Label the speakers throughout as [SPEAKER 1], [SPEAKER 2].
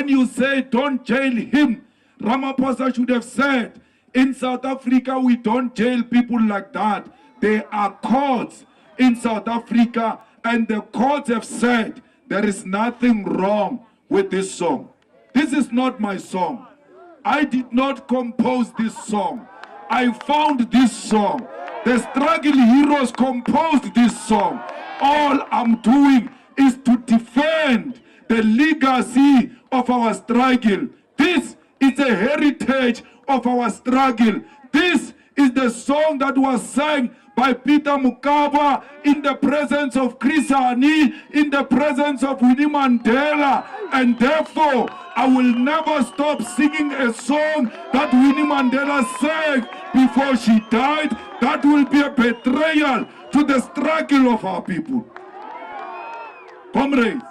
[SPEAKER 1] when you say don't jail him, Ramaphosa should have said, in South Africa, we don't jail people like that. There are courts in South Africa, and the courts have said there is nothing wrong with this song. This is not my song. I did not compose this song. I found this song. The struggle heroes composed this song. All I'm doing is to defend the legacy of our struggle. This is a heritage of our struggle. This is the song that was sang by Peter Mokaba in the presence of Chris Hani, in the presence of Winnie Mandela, and therefore I will never stop singing a song that Winnie Mandela sang before she died. That will be a betrayal to the struggle of our people. Comrades,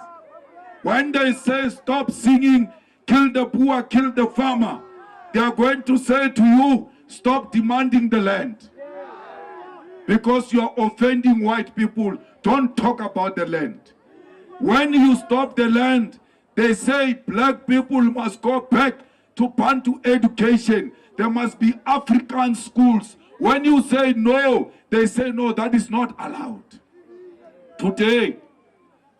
[SPEAKER 1] when they say stop singing, kill the poor, kill the farmer, they are going to say to you, stop demanding the land. Because you are offending white people, don't talk about the land. When you stop the land, they say black people must go back to Bantu education. There must be African schools. When you say no, they say no, that is not allowed. Today,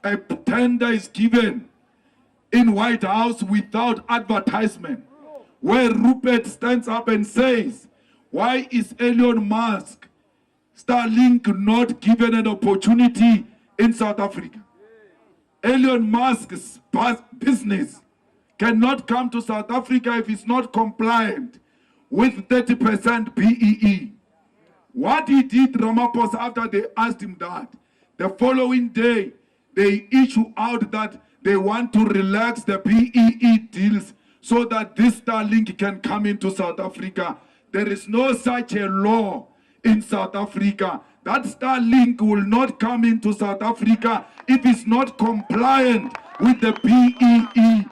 [SPEAKER 1] a tender is given in White House without advertisement, where Rupert stands up and says, why is Elon Musk Starlink not given an opportunity in South Africa? Elon Musk's business cannot come to South Africa if it's not compliant with 30% BEE. What he did, Ramaphosa, after they asked him that, the following day, they issue out that they want to relax the BEE deals so that this Starlink can come into South Africa. There is no such a law in South Africa. That Starlink will not come into South Africa if it's not compliant with the BEE.